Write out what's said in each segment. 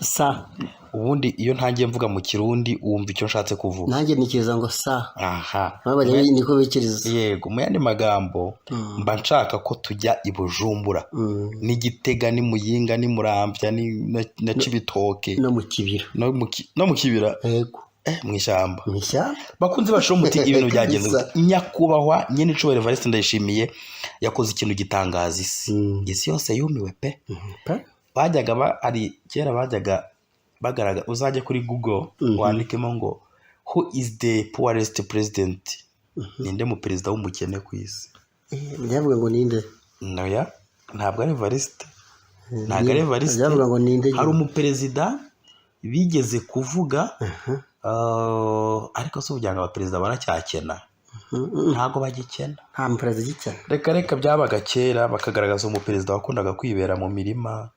sa ubundi iyo ntangiye mvuga mu kirundi wumva icyo nshatse kuvuga nanjye nikiriza ngo sa aha niko bikiriza yego mu yandi magambo mba nshaka ko tujya i Bujumbura n'Igitega ni Muyinga ni Muramvya na Cibitoke no mu kibira no mu kibira yego mu ishyamba bakunze bashira umuti ibintu byagenze nyakubahwa nyene Cubahiro Evariste Ndayishimiye yakoze ikintu gitangaza isi yose yumiwe pe bajyaga ari kera bajyaga bagaragaza uzajya kuri Google wandikemo ngo who is the poorest president ninde mu perezida w'umukene ku isi byavuga ngo ninde noya ntabwo ari Evariste ntabwo ari Evariste hari umuperezida bigeze kuvuga ariko se ubugira ngo abaperezida baracyakena ntago bagikena nta muperezida gikena reka byabaga kera bakagaragaza umuperezida wakundaga kwibera mu mirima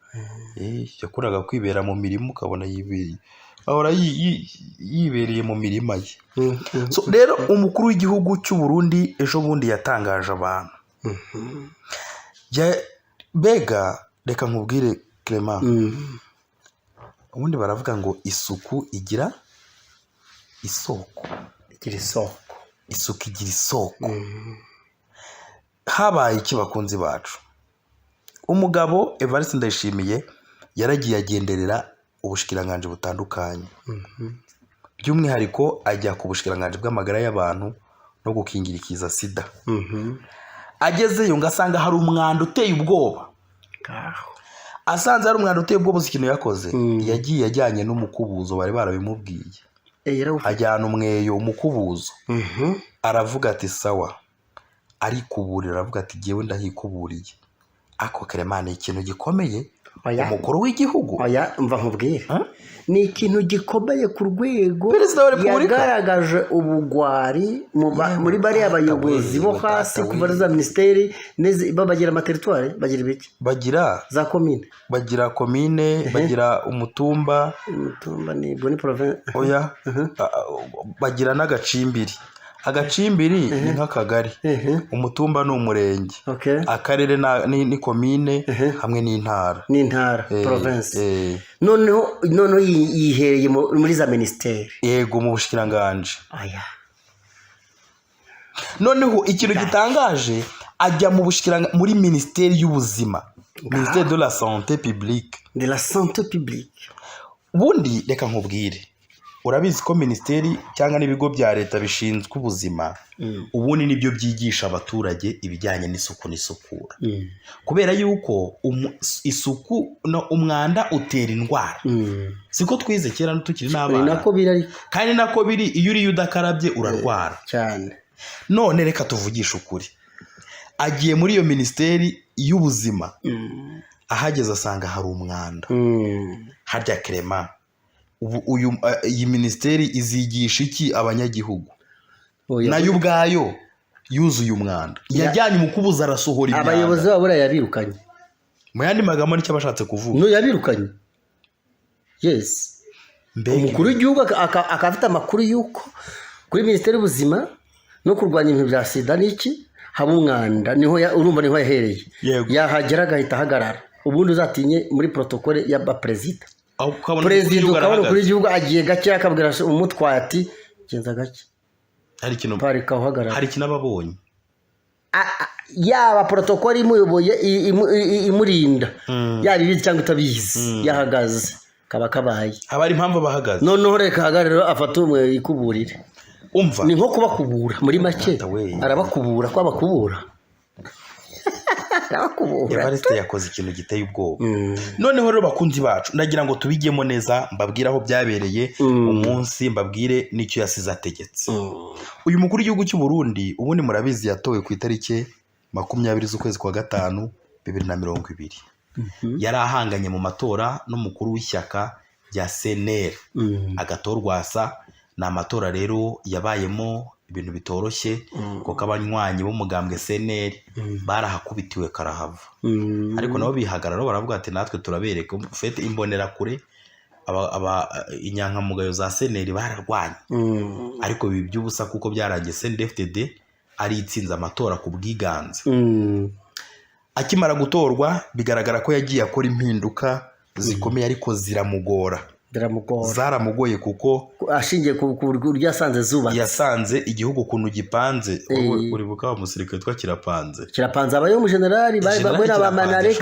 yakundaga kwibera mu mirima ukabona yibereye mu mirima ye rero umukuru w'igihugu cy'u Burundi ejo bundi yatangaje abantu bega reka nkubwire Clement ubundi baravuga ngo isuku igira isoko isuku igira isoko habaye iki bakunzi bacu umugabo Evariste Ndayishimiye yaragiye agenderera ubushikiranganje butandukanye by'umwihariko ajya ku bushikiranganje bw'amagara y'abantu no gukingira ikiza sida agezeyo ngasanga hari umwanda uteye ubwoba asanze hari umwanda uteye ubwoba ikintu yakoze yagiye ajyanye n'umukubuzo bari barabimubwiye ajyana umweyo umukubuzo aravuga ati sawa arikuburira aravuga ati ngewe ndahikuburiye ako Clement ikintu gikomeye umukuru w'igihugu mva nkubwire ni ikintu gikomeye ku rwego perezida wa repubulika yagaragaje ubugwari muri bariya abayobozi bo hasi kuva za minisiteri bagira amateritwari bagira ibiki bagira za komine bagira komine bagira umutumba ni boni province oya bagira n'agacimbiri agacimbiri ni nk'akagari umutumba ni umurenge akarere ni komine hamwe n'intara province noneho yihereye muri za minisiteri yego mu bushikiranganje noneho ikintu gitangaje ajya mu bushikiranganje muri minisiteri y'ubuzima ministère de la santé publique ubundi reka nkubwire urabizi ko minisiteri cyangwa n'ibigo bya leta bishinzwe ubuzima ubundi nibyo byigisha abaturage ibijyanye n'isuku n'isukura kubera yuko isuku umwanda utera indwara siko twize kera tukiri n'abana kandi nako biri iyo uriye udakarabye urarwara cyane none reka tuvugishe ukuri agiye muri iyo minisiteri y'ubuzima ahageze asanga hari umwanda harya Clement iyi minisiteri izigisha iki abanyagihugu nayo ubwayo yuzuye umwanda yajyanye umukubuza arasohora imyanda abayobozi babo yabirukanye mu yandi magambo nicyo bashatse kuvuga no yabirukanye yes umukuru w'igihugu akafite amakuru y'uko kuri minisiteri y'ubuzima no kurwanya ibintu bya sida n'iki haba umwanda urumva niho yahereye yahagera agahita ahagarara ubundi uzatinye muri protokole y'abaperezida perezida ukabona ukuri igihugu agiye gake akabwira umutwaye ati genza gake hari ikintu parika uhagarara hari ikintu ababonye yaba protokole imuyoboye imurinda yaba ibizi cyangwa itabizi yahagaze kaba kabaye haba ari impamvu bahagaze noneho reka ahagarara afate umwe ikuburire umva ni nko kubakubura muri make arabakubura ko abakubura Evariste yakoze ikintu giteye ubwoba noneho rero bakunzi bacu ndagira ngo tubigemo neza mbabwire aho byabereye umunsi mbabwire n'icyo yasize ategetse uyu mukuru w'igihugu cy'u Burundi ubundi murabizi yatowe ku itariki 20 z'ukwezi kwa gatanu 2020 yari ahanganye mu matora n'umukuru w'ishyaka rya CNL agatorwasa ni amatora rero yabayemo ibintu bitoroshye kuko abanywanyi b'umugambwe CNL barahakubitiwe karahava ariko nabo bihagarara baravuga ati natwe turabereka ufite imbonera kure inyankamugayo za CNL bararwanye ariko bibi by'ubusa kuko byarangiye CNDD-FDD ari itsinze amatora ku bwiganze akimara gutorwa bigaragara ko yagiye akora impinduka zikomeye ariko ziramugora biramugora zaramugoye kuko ashingiye ku buryo yasanze zubatse yasanze igihugu ukuntu gipanze uribuka wa musirikare twa kirapanze abayo mu generali bamwe na ba Manarex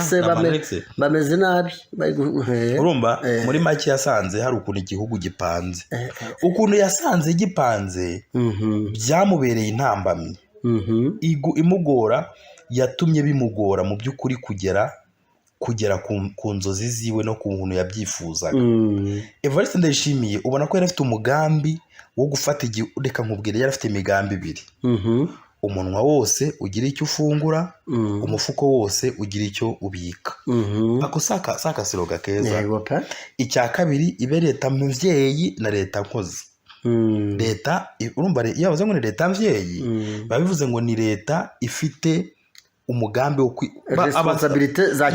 bameze nabi urumva muri make yasanze hari ukuntu igihugu gipanze ukuntu yasanze gipanze byamubereye intambamyi imugora yatumye bimugora mu by'ukuri kugera ku nzozi ziwe no ku muntu yabyifuzaga. Evariste Ndayishimiye ubona ko yari afite umugambi wo gufata reka nkubwire yari afite imigambi ibiri. Umunwa wose ugira icyo ufungura, umufuko wose ugira icyo ubika. Ako sakasiro gakeza. Icya kabiri ibe leta mvyeyi na leta nkozi. Leta urumva iyo bavuze ngo ni leta mvyeyi babivuze ngo ni leta ifite umugambi wo responsibility za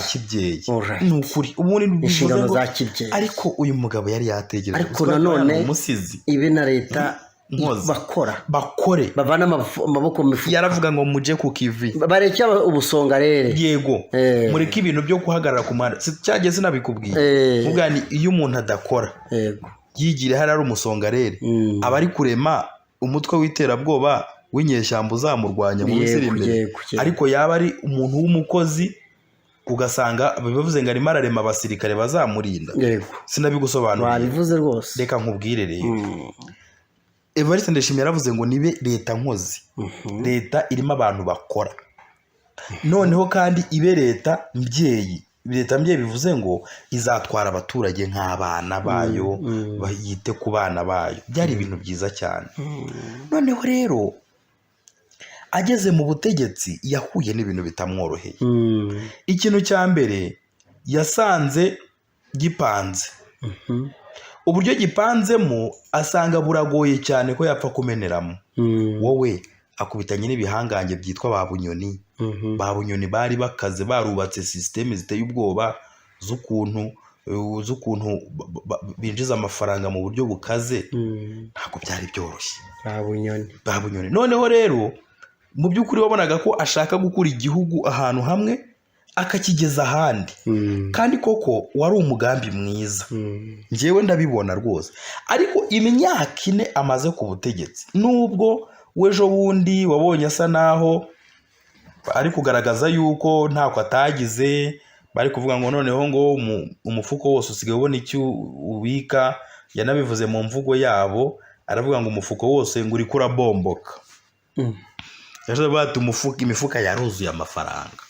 kibyeyi nukuri ubundi inshingano za kibyeyi ariko uyu mugabo yari yategereje ariko nanone umusizi ibe na leta bakore bavana amaboko mifu yaravuga ngo muje ku kivi bareke ubusonga rere yego mureke ibintu byo guhagarara ku manda cyageze nabikubwiye mugani iyo umuntu adakora yego yigire hari umusonga rere abari kurema umutwe w'iterabwoba w'inyeshyamba uzamurwanya mu minsi iri imbere ariko yaba ari umuntu w'umukozi ugasanga bivuze ngo arimo ararema abasirikare bazamurinda sinabigusobanurira wabivuze rwose reka nkubwire rero Evariste Ndayishimiye yaravuze ngo nibe leta nkozi leta irimo abantu bakora noneho kandi ibe leta mbyeyi bivuze ngo izatwara abaturage nk'abana bayo yite ku bana bayo byari ibintu byiza cyane noneho rero ageze mu butegetsi yahuye n'ibintu bitamworoheye ikintu cya mbere yasanze gipanze uburyo gipanzemo asanga buragoye cyane ko yapfa kumeneramo wowe akubitanye n'ibihangange byitwa ba Bunyoni bari bakaze barubatse systeme ziteye ubwoba z'ukuntu binjiza amafaranga mu buryo bukaze ntabwo byari byoroshye ba Bunyoni noneho rero mu by'ukuri wabonaga ko ashaka gukura igihugu ahantu hamwe akakigeza ahandi kandi koko wari umugambi mwiza njyewe ndabibona rwose ariko imyaka 4 amaze ku butegetsi nubwo wejo wundi wabonye asa naho ari kugaragaza yuko ntako atagize bari kuvuga ngo noneho ngo umufuko wose usigaye ubona icyo ubika yanabivuze mu mvugo yabo aravuga ngo umufuko wose ngo uri kurabomboka yaje bati imifuka yaruzuye amafaranga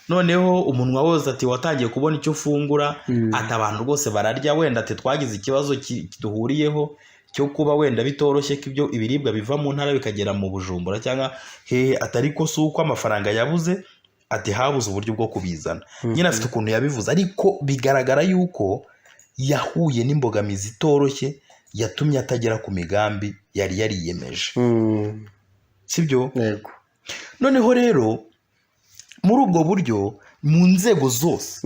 noneho umunwa wose ati watangiye kubona icyo ufungura ati abantu rwose bararya wenda ati twagize ikibazo kiduhuriyeho cyo kuba wenda bitoroshye ko ibyo ibiribwa biva mu ntara bikagera mu Bujumbura cyangwa hehe atari ko suko amafaranga yabuze ati habuze uburyo bwo kubizana nyine afite ukuntu yabivuze ariko bigaragara yuko yahuye n'imbogamizi itoroshye yatumye atagera ku migambi yari yariyemeje sibyo yego noneho rero muri ubwo buryo mu nzego zose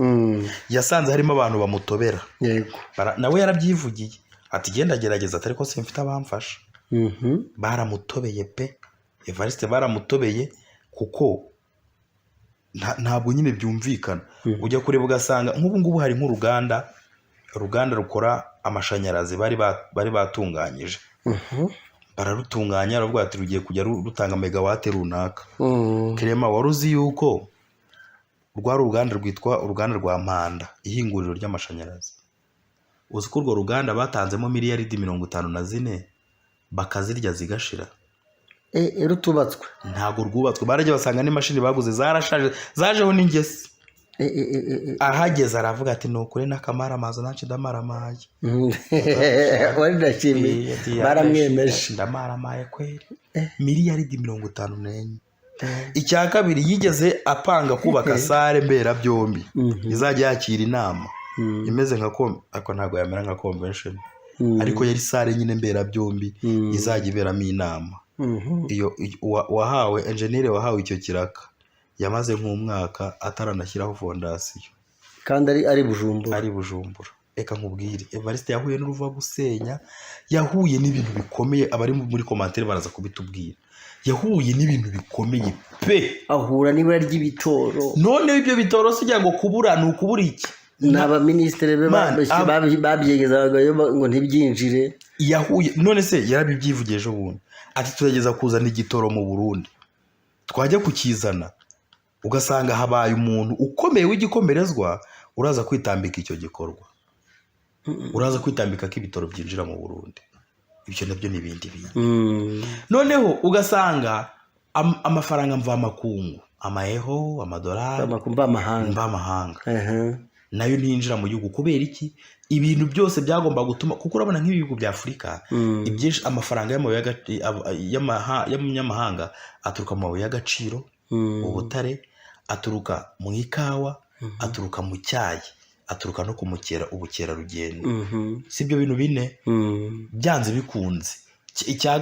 yasanze harimo abantu bamutobera yego nawe yarabyivugiye ati genda gerageza atari ko simfite abamfasha baramutobeye pe Evariste baramutobeye kuko ntabwo nyine byumvikana ujya kureba ugasanga nk'ubu ngubu hari nk'uruganda rukora amashanyarazi bari batunganyije bararutunganya baravuga ati rugiye kujya rutanga megawate runaka Kirema waruzi yuko rwa ruganda rwitwa uruganda rwa Mpanda ihinguriro ry'amashanyarazi uzi ko urwo ruganda batanzemo miliyaridi 54 bakazirya zigashira rutubatswe ntago rwubatswe barajya basanga n'imashini baguze zarashaje zajeho n'ingesi ahageze aravuga ati nukuri nakamara amazi naci ndamaramaye wari ndashimiye baramwemeje ndamaramaye kweri miliyaridi 54 icya kabiri yigeze apanga kubaka sare mbera byombi izajya yakira inama imeze nka ako ntago yamera nka convention ariko yari sare nyine mbera byombi izajya iberamo inama iyo wahawe engineer wahawe icyo kiraka yamaze nk'umwaka ataranashyiraho fondasiyo kandi ari Bujumbura eka nkubwire Evariste yahuye n'uruva gusenya yahuye n'ibintu bikomeye abari muri commentaire baraza kubitubwira yahuye n'ibintu bikomeye pe ahura n'ibara ry'ibitoro none ibyo bitoro sijya ngo kubura ni ukubura iki n'abaminisitiri be babyegezaga ngo ntibyinjire. yahuye none se yarabibyivugiye ejo bundi ati turageza kuzana igitoro mu Burundi, twajya kukizana ugasanga habaye umuntu ukomeye w'igikomerezwa uraza kwitambika icyo gikorwa, uraza kwitambika ko ibitoro byinjira mu Burundi. Ibyo nabyo ni ibindi bintu. Noneho ugasanga amafaranga mvamakungu, amaeho, amadolari mvamahanga nayo ntiyinjira mu gihugu. Kubera iki? Ibintu byose byagomba gutuma, kuko urabona nk'ibihugu bya Afurika ibyinshi amafaranga y'amanyamahanga aturuka mu mabuye y'agaciro, ubutare, aturuka mu ikawa, aturuka mu cyayi, aturuka no ku ubukerarugendo. Si ibyo bintu bine byanze bikunze. Icya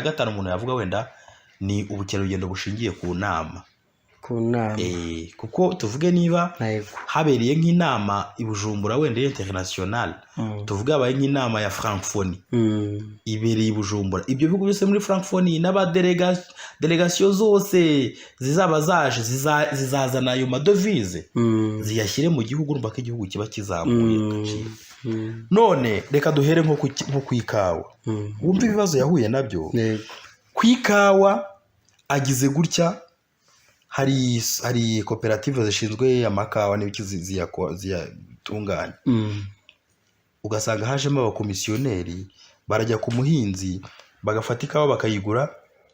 gatanu umuntu yavuga wenda ni ubukerarugendo bushingiye ku nama. Kuko tuvuge niba habereye nk'inama i Bujumbura wenda international, tuvuge habaye nk'inama ya Francophonie ibereye i Bujumbura, ibyo bihugu byose muri Francophonie n'abadelegasiyo zose zizaba zaje zizazana ayo madovize ziyashyire mu gihugu, urumva ko igihugu kiba kizamuye. None reka duhere nko ku ikawa. Wumva ibibazo yahuye nabyo ku ikawa. Agize gutya, hari koperative zishinzwe amakawa n'ibiki ziyatunganya. Ugasanga hajemo abakomisiyoneri barajya ku muhinzi bagafata ikawa bakayigura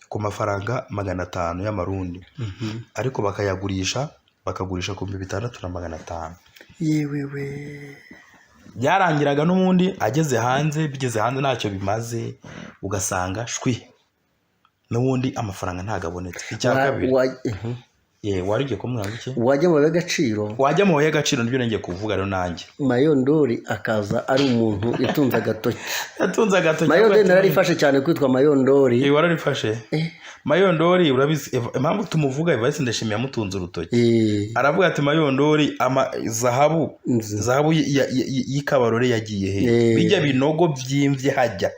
ku mafaranga 500 y'amarundi, ariko bakagurisha ku 6500. Yewewe byarangiraga n'ubundi bigeze hanze ntacyo bimaze, ugasanga shwi n'ubundi amafaranga ntagabonetse. Icya kabiri warige ko mwana iki wajya mu y'agaciro, nibyo nenge kuvuga rero nanjye. Mayondori akaza ari umuntu yatunze agatoki. Mayondori nararifashe cyane kwitwa Mayondori. Wararifashe? Mayondori urabizi impamvu tumuvuga Evariste Ndashimye yamutunze urutoki. Aravuga ati Mayondori zahabu y'ikabarore yagiye he? Bijya binogo byimvye hajya.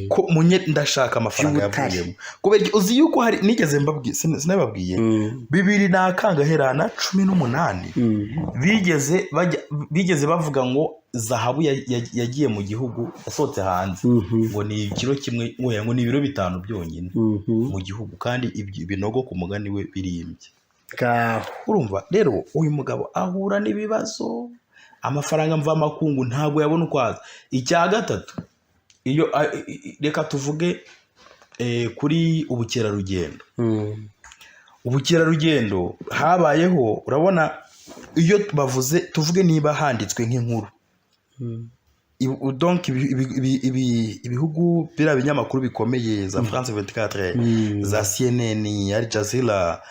Ko munye ndashaka amafaranga yavuyemo. Kubera uzi yuko hari nigeze mbabwiye sinababwiye 2018 bigeze bavuga ngo zahabu yagiye mu gihugu yasohotse hanze ngo ni ikiro kimwe ngo ni ibiro 5 byonyine mu gihugu, kandi ibinogo ku mugani we birimbye. Urumva rero uyu mugabo ahura n'ibibazo, amafaranga mvamakungu ntago yabona ukwaza. Icya gatatu, iyo reka tuvuge kuri ubukerarugendo. Ubukerarugendo habayeho, urabona iyo bavuze tuvuge niba handitswe nk'inkuru, donc ibihugu bira binyamakuru bikomeye za France 24, za CNN, Al Jazeera,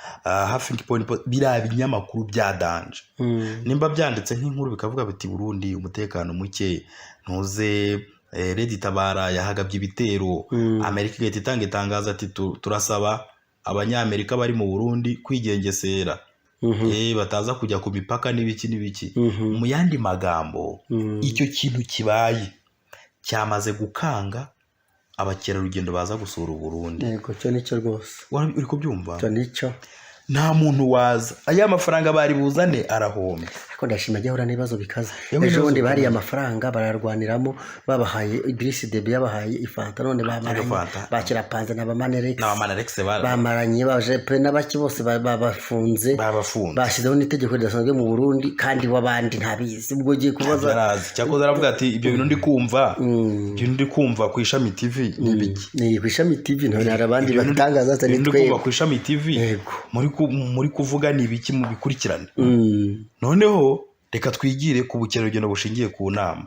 Huffington Post, bira binyamakuru bya danje. Nimba byanditse nk'inkuru bikavuga biti Burundi umutekano muke, ntuze Redi Tabara yahagabye ibitero, Amerika igahita itanga itangaza ati turasaba abanyamerika bari mu Burundi kwigengesera, bataza kujya ku mipaka n'ibiki. Mu yandi magambo, icyo kintu kibaye cyamaze gukanga abakerarugendo baza gusura Burundi. Yego, cyo nicyo rwose. Uri kubyumva? Cyo nicyo. Nta muntu waza, aya mafaranga bari buzane arahomba. Ariko ndashima jya hura n'ibibazo bikaza. Ejo bundi bari amafaranga bararwaniramo, babahaye Idriss Deby yabahaye ifanta, none bakira panze n'abamanerex bamaranye baje pe n'abaki bose babafunze bashyizeho n'itegeko ridasanzwe mu Burundi, kandi wabandi ntabizi. Ubwo giye kubaza cyakoze aravuga ati ibyo bintu ndi kumva ku Ishami TV n'ibiki. Ni ku Ishami TV none hari abandi batangaza ati ndi kumva ku Ishami TV muri kuvuga n'ibiki mu bikurikirane. Noneho reka twigire ku bukerarugendo bushingiye ku nama.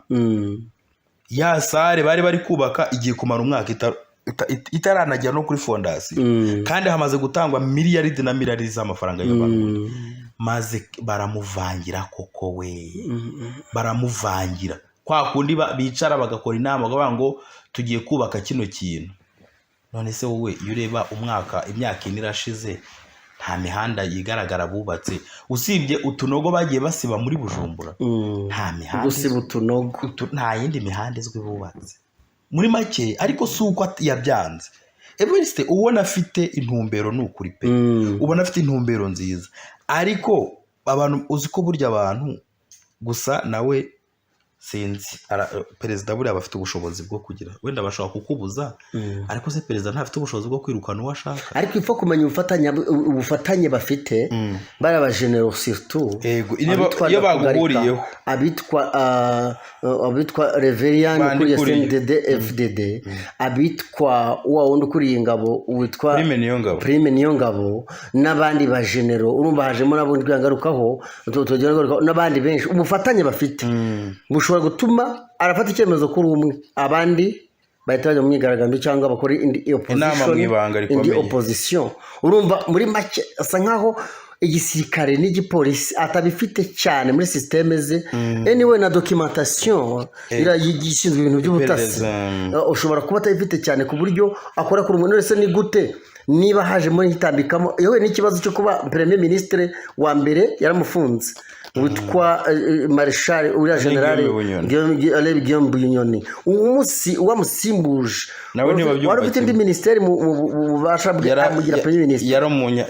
Ya sare bari kubaka igiye kumara umwaka itaranajya no kuri fondasiyo, kandi hamaze gutangwa miliyaridi na miliyaridi z'amafaranga y'abantu. Maze baramuvangira koko we, baramuvangira kwa kundi bicara bagakora inama bakavuga ngo tugiye kubaka kino kintu. None se wowe iyo ureba imyaka ine irashize nta mihanda yigaragara bubatse, usibye utunogo bagiye basiba muri Bujumbura. Nta mihanda gusiba utunogo, nta yindi mihanda izwi bubatse muri make. Ariko si uko yabyanze. Evariste ubona afite intumbero n'ukuri pe, ubona afite intumbero nziza, ariko abantu uzi ko burya abantu gusa nawe sinzi perezida buriya aba afite ubushobozi bwo kugira wenda bashobora kukubuza ariko se perezida ntafite ubushobozi bwo kwirukana uwo ashaka ariko ipfa kumenya ubufatanye bafite bari abajenero surtout iyo baguhuriyeho abitwa Reverien ukuriye CNDD FDD abitwa wa wundi ukuriye ingabo witwa Prime Niyongabo n'abandi bajenero urumva hajemo n'abundi kwihangarukaho n'abandi benshi ubufatanye bafite bushobora gutuma arafata icyemezo kuri umwe abandi bahita bajya mu myigaragambyo cyangwa bakora indi opposition urumva muri make asa nkaho igisirikare n'igipolisi atabifite cyane muri systeme ze anyway na documentation irayigishinzwe ibintu by'ubutasi ushobora kuba atabifite cyane ku buryo akora kuri umuntu wese ni gute niba haje muri hitambikamo yewe n'ikibazo cyo kuba premier ministre wa mbere yaramufunze witwa Marshal uriya generale Guillaume Bunyoni umunsi wamusimbuje wari ufite indi ministeri mu bubasha bwe amugira premier ministre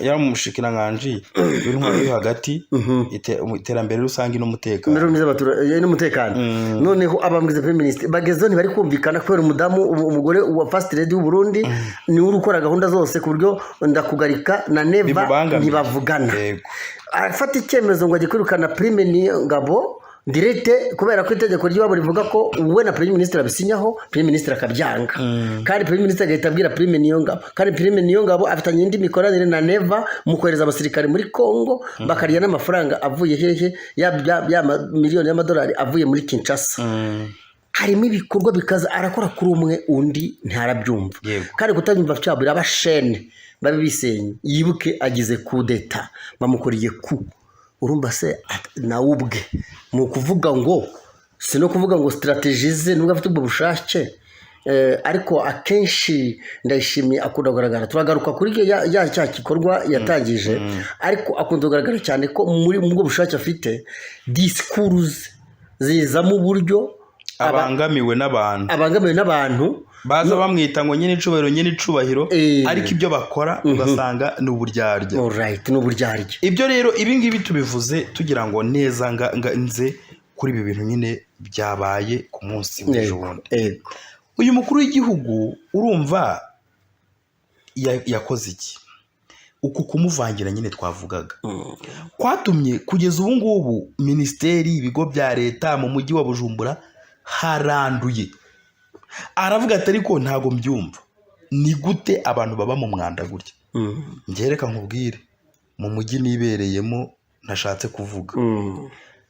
yaramushikiranganje w'intwaro yo hagati iterambere rusange n'umutekano noneho abamwize premier ministre bagezeho ntibari kumvikana kubera umugore wa first lady w'u Burundi ni uri ukora gahunda zose ku buryo ndakugarika na Neva ntibavugana afata icyemezo ngo ajye kwirukana Prime Niyongabo direct kubera ko itegeko ry'iwabo rivuga ko we na Prime Minister abisinyaho Prime Minister akabyanga kandi Prime Minister agahita abwira Prime Niyongabo kandi Prime Niyongabo afitanye indi mikoranire na Neva mu kohereza abasirikare muri Congo bakariya n'amafaranga avuye hehe ya miliyoni y'amadolari avuye muri Kinshasa harimo ibikorwa bikaza arakora kuri umwe undi ntarabyumva kandi kutabyumva cyabura abashene babibisenye yibuke agize coup d'etat bamukoriye ku urumva se nawe ubwe mu kuvuga ngo sino kuvuga ngo strategize nubwo afite ubwo bushake ariko akenshi ndayishimiye akunda kugaragara turagaruka kuri ya cya gikorwa yatangije ariko akunda kugaragara cyane ko muri ubwo bushake afite discours ziza mu buryo abangamiwe n'abantu baza bamwita ngo nyine icubahiro ariko ibyo bakora ugasanga ni uburyarya ibyo rero ibi ngibi tubivuze tugira ngo neza nze kuri ibi bintu nyine byabaye ku munsi w'ejobundi uyu mukuru w'igihugu urumva yakoze iki uku kumuvangira nyine twavugaga kwatumye kugeza ubu ngubu minisiteri ibigo bya leta mu mujyi wa Bujumbura haranduye aravuga ati ariko ntago mbyumva ni gute abantu baba mu mwanda gutya ngereka nkubwire mu mujyi nibereyemo ntashatse kuvuga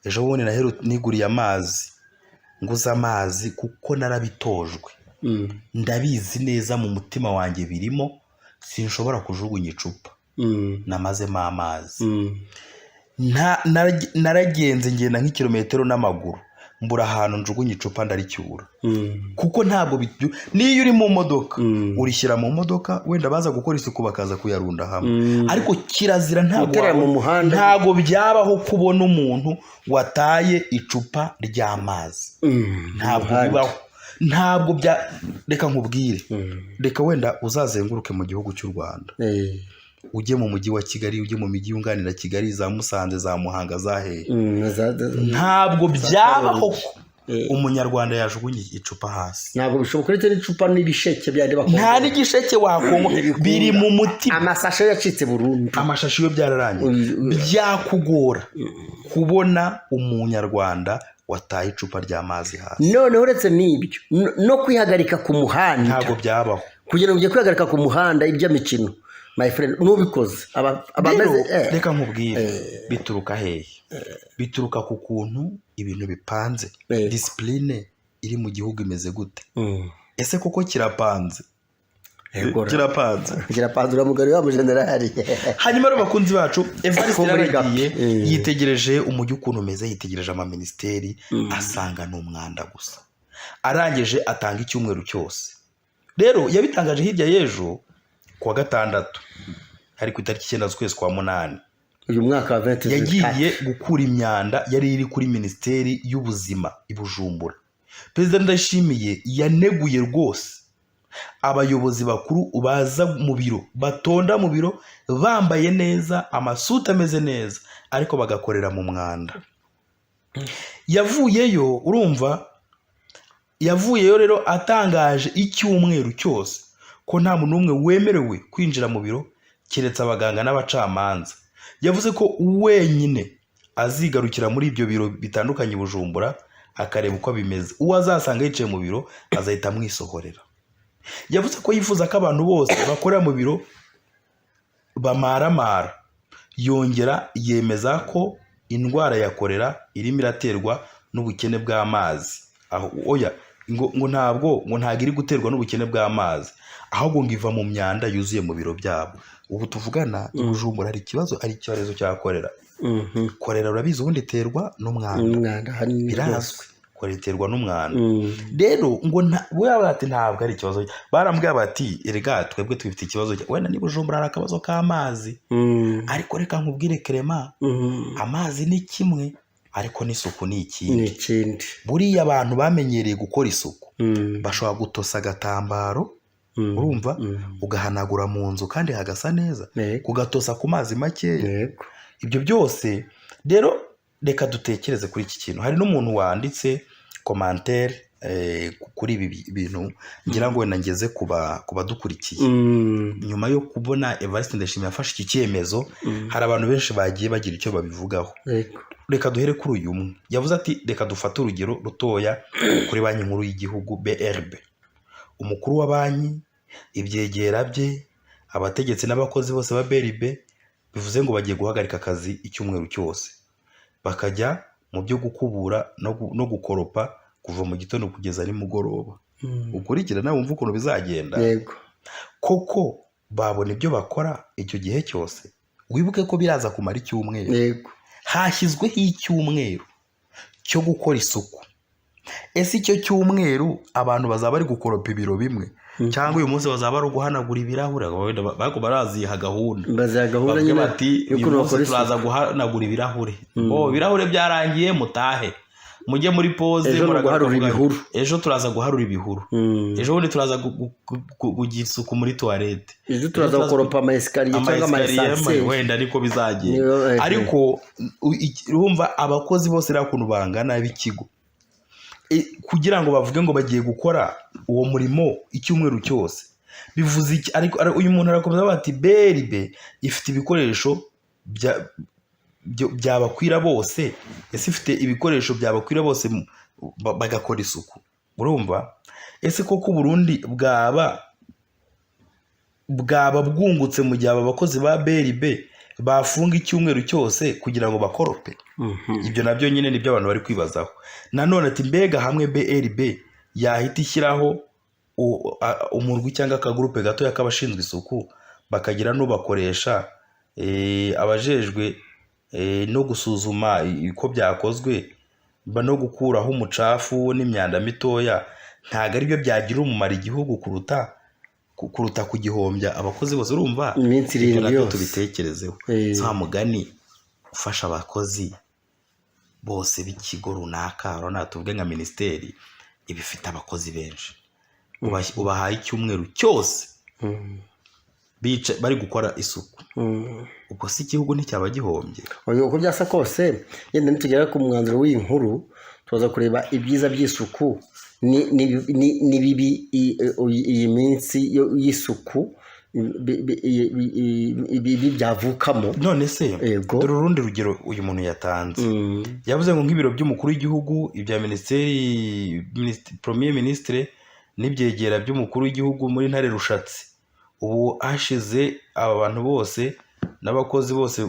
ejo bundi niguriye amazi nguza amazi kuko narabitojwe ndabizi neza mu mutima wanjye birimo sinshobora kujugunya icupa namazemo amazi naragenze ngenda nk'ikilometero n'amaguru mbura ahantu njugunya icupa ndaricyura kuko ntabwo niyo uri mu modoka urishyira mu modoka wenda baza gukora isuku bakaza kuyarunda hamwe ariko kirazira ntabwo byabaho kubona umuntu wataye icupa ry'amazi ntabwo bibaho ntabwo reka nkubwire reka wenda uzazenguruke mu gihugu cy'u Rwanda ujye mu mujyi wa Kigali ujye mu mijyi yunganira Kigali za Musanze za Muhanga za Hehe ntabwo byabaho umunyarwanda yajugunye icupa hasi ntabwo bishoboka uretse n'icupa n'ibisheke byari bakora nta n'igisheke wakongo biri mu mutima amasashe yacitse burundu amashashi yo byararangiye byakugora kubona umunyarwanda wataye icupa ry'amazi hasi none uretse n'ibyo no kwihagarika ku muhanda ntabwo byabaho kugira ngo ujye kwihagarika ku muhanda iby'imikino my friend nubikoze abameze reka nkubwire bituruka hehe bituruka ku kuntu ibintu bipanze discipline iri mu gihugu imeze gute ese koko kirapanze uramugari wa mujenerali hanyuma rero bakunzi bacu Evariste yaragiye yitegereje umujyi ukuntu umeze yitegereje amaministeri asanga ni umwanda gusa arangije atanga icyumweru cyose rero yabitangaje hirya y'ejo kuwa gatandatu hari ku itariki 9 z'ukwezi kwa 8 uyu mwaka wa 2020 yagiye gukura imyanda yari iri kuri minisiteri y'ubuzima i Bujumbura. Perezida Ndayishimiye yaneguye rwose abayobozi bakuru baza mu biro batonda mu biro bambaye neza amasuta ameze neza ariko bagakorera mu mwanda. yavuyeyo urumva yavuyeyo rero atangaje icyumweru cyose ko nta muntu n'umwe wemerewe kwinjira mu biro keretse abaganga n'abacamanza. Yavuze ko wenyine azigarukira muri ibyo biro bitandukanye i Bujumbura akareba uko bimeze, uwo azasanga yicaye mu biro azahita amwisohorera. Yavuze ko yifuza ko abantu bose bakorera mu biro bamaramara. Yongera yemeza ko indwara ya korera irimo iraterwa n'ubukene bw'amazi. Oya ngo ntabwo iri guterwa n'ubukene bw'amazi, ahubwo ngo iva mu myanda yuzuye mu biro byabo. Ubu tuvugana i Bujumbura hari icyorezo cya korera. Korera urabizi ubundi iterwa n'umwanda, birazwi. Korera iterwa n'umwanda. Rero ngo bati ntabwo ari ikibazo. Barambwira bati erega twebwe tubifite ikibazo, wenda ni Bujumbura hari akabazo k'amazi, ariko reka nkubwire Clement, amazi ni kimwe ariko n'isuku ni ikindi. Buriya abantu bamenyereye gukora isuku bashobora gutosa agatambaro, urumva, ugahanagura mu nzu kandi hagasa neza, kugatosa ku mazi makeya. Ibyo byose rero reka dutekereze kuri iki kintu. Hari n'umuntu wanditse commentaire kuri ibi bintu, ngira ngo wenda ngeze ku badukurikiye. Nyuma yo kubona Evariste Ndayishimiye yafashe iki cyemezo, hari abantu benshi bagiye bagira icyo babivugaho. Reka duhere kuri uyu umwe. Yavuze ati reka dufate urugero rutoya kuri banki nkuru y'igihugu BRB. Umukuru wa banki, ibyegera bye, abategetsi n'abakozi bose ba BRB bivuze ngo bagiye guhagarika akazi icyumweru cyose, bakajya mu byo gukubura no gukoropa kuva mu gitondo kugeza nimugoroba. Ukurikira nawe wumva ukuntu bizagenda. Koko babona ibyo bakora icyo gihe cyose? Wibuke ko biraza kumara icyumweru. Hashyizweho icyumweru cyo gukora isuku. Ese icyo cyumweru abantu bazaba bari gukoropa ibiro bimwe, cyangwa uyu munsi bazaba bari guhanagura ibirahure? Baraziha gahunda, bavuga bati uyu munsi turaza guhanagura ibirahure. Ibirahure byarangiye mutahe mujye muri pause, ejo turaza guharura ibihuru, ejo bundi turaza kugira isuku muri toilette, ejo turaza gukoropa ama escalier cyangwa ama ascenseur. Wenda niko bizagenda. Ariko urumva abakozi bose rero ukuntu bangana b'ikigo, kugira ngo bavuge ngo bagiye gukora uwo murimo icyumweru cyose, bivuze iki? Ariko uyu muntu arakomeza bati BRB ifite ibikoresho byabakwira bose. Ese ifite ibikoresho byabakwira bose bagakora isuku? Urumva? Ese koko Burundi bwaba bwungutse mu gihe aba bakozi ba BRB bafunga icyumweru cyose kugira ngo bakorope? Ibyo nabyo nyine nibyo abantu bari kwibazaho. Nanone ati mbega hamwe BRB yahita ishyiraho umurwi cyangwa akagurupe gatoya k'abashinzwe isuku, bakagira n'ubakoresha abajejwe no gusuzuma uko byakozwe no gukuraho umucafu n'imyanda mitoya, ntabwo aribyo byagira umumaro igihugu kuruta kugihombya abakozi bose? Urumva iminsi irindwi yose tubitekerezeho. Za mugani ufasha abakozi bose b'ikigo runaka, urabona tuvuge nka minisiteri ibifite abakozi benshi, ubahaye icyumweru cyose bari gukora isuku, ubwo si igihugu nticyaba gihombye? Uko byasa kose, yenda nitugera ku mwanzuro w'iyi nkuru tuza kureba ibyiza by'isuku ni bibi iyi minsi y'isuku ibi byavukamo. None se dore urundi rugero uyu muntu yatanze. Yavuze ngo nk'ibiro by'umukuru w'igihugu, ibya minisiteri, premier ministre n'ibyegera by'umukuru w'igihugu muri Ntare Rushatsi, ubu hashize aba bantu bose n'abakozi bose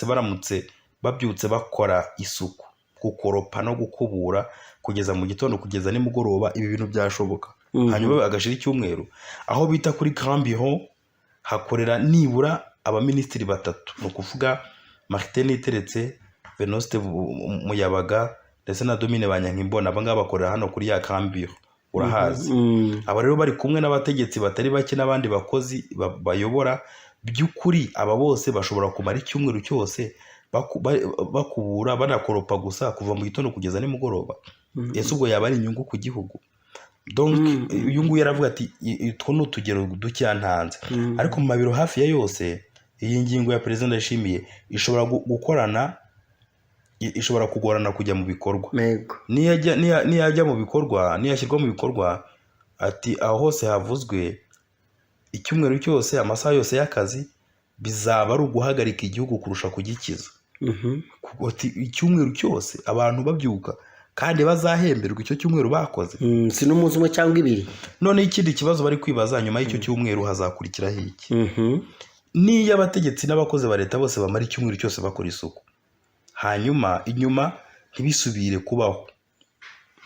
baramutse babyutse bakora isuku, gukoropa no gukubura kugeza mu gitondo kugeza nimugoroba, ibi bintu byashoboka. Hanyuma agashira icyumweru. Aho bita kuri Grand Bureau hakorera nibura abaminisitiri 3, ni ukuvuga Martin Niteretse, Venuste Muyabaga ndetse na Domine Banyankimbona. Aba ngaba bakorera hano kuri ya Grand Bureau, urahazi. Aba rero bari kumwe n'abategetsi batari bake n'abandi bakozi bayobora. By'ukuri aba bose bashobora kumara icyumweru cyose bakubura banakoropa gusa kuva mu gitondo kugeza nimugoroba. Ese ubwo yaba ari inyungu ku gihugu? Donc uyu nguyu yaravuga ati two ni utugero ducyantanze, ariko mu mabiro hafi ya yose iyi ngingo ya Perezida Ndayishimiye ishobora gukorana ishobora kugorana kujya mu bikorwa. Yego. Niyajya mu bikorwa, niyashyirwa mu bikorwa, ati aho hose havuzwe icyumweru cyose, amasaha yose y'akazi, bizaba ari uguhagarika igihugu kurusha kugikiza. Icyumweru cyose abantu babyuka kandi bazahemberwa icyo cyumweru bakoze, si n'umunsi umwe cyangwa ibiri. None ikindi kibazo bari kwibaza, nyuma y'icyo cyumweru hazakurikiraho iki? Niyo abategetsi n'abakozi ba leta bose bamara icyumweru cyose bakora isuku, hanyuma inyuma ntibisubire kubaho,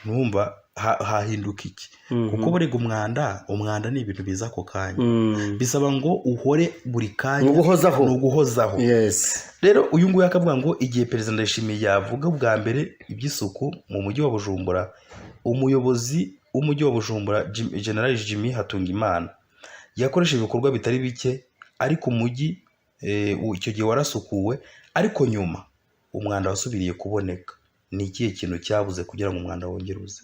numva hahinduka iki? Kuko burega umwanda ni ibintu biza ako kanya, bisaba ngo uhore buri kanya uguhozaho. Rero uyu nguyu akavuga ngo igihe Perezida Ndayishimiye yavuga bwa mbere iby'isuku mu mujyi wa Bujumbura, umuyobozi w'umujyi wa Bujumbura General Jimmy Hatungimana yakoresheje ibikorwa bitari bike, ariko umujyi icyo gihe warasukuwe, ariko nyuma umwanda wasubiriye kuboneka. Ni ikihe kintu cyabuze kugira ngo umwanda wongere uze?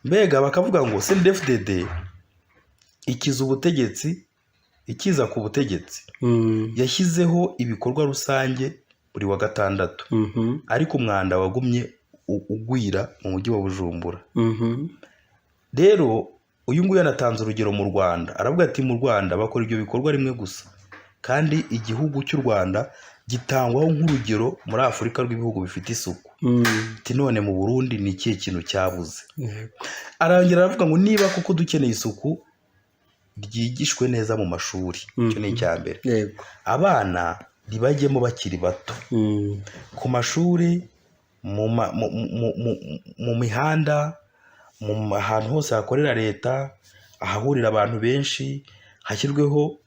Mbega bakavuga ngo CNDD-FDD ikiza ku butegetsi yashyizeho ibikorwa rusange buri wa gatandatu, ariko umwanda wagumye ugwira mu mujyi wa Bujumbura. Rero uyu nguyu yanatanze urugero mu Rwanda, aravuga ati mu Rwanda bakora ibyo bikorwa rimwe gusa, kandi igihugu cy'u Rwanda gitangwaho nk'urugero muri Afurika rw'ibihugu bifite isuku. None mu Burundi ni ikihe kintu cyabuze? Arangira aravuga ngo niba koko dukeneye isuku ryigishwe neza mu mashuri, icyo ni icya mbere. Abana ntibajyemo bakiri bato, ku mashuri, mu mihanda, ahantu hose hakorera leta, ahahurira abantu benshi, hashyirweho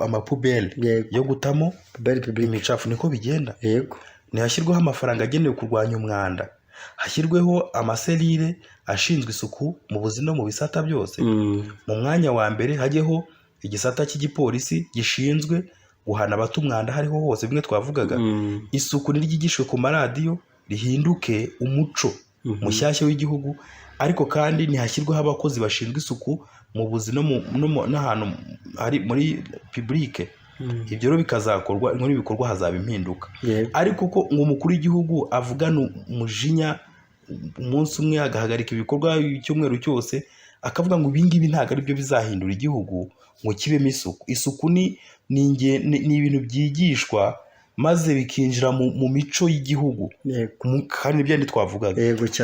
amapubeli yo gutamo imicafu. Niko bigenda. Ntihashyirweho amafaranga agenewe kurwanya umwanda, hashyirweho amaserire ashinzwe isuku mu buzima no mu bisata byose. Mu mwanya wa mbere hajyeho igisata cy'igipolisi gishinzwe guhana abata umwanda hariho hose, bimwe twavugaga. Isuku niryigishwe ku maradiyo, rihinduke umuco mushyashya w'igihugu, ariko kandi ntihashyirweho abakozi bashinzwe isuku mu buzima n'ahantu hari muri publique. Ibyo rero bikazakorwa, muri bikorwa hazaba impinduka. Ariko ko ngo umukuru w'igihugu avugana umujinya umunsi umwe agahagarika ibikorwa icyumweru cyose, akavuga ngo ibingibi ntabwo ari byo bizahindura igihugu ngo kibemo isuku. Isuku ni ibintu byigishwa maze bikinjira mu mico y'igihugu, kandi ibyo ntitwavugaga.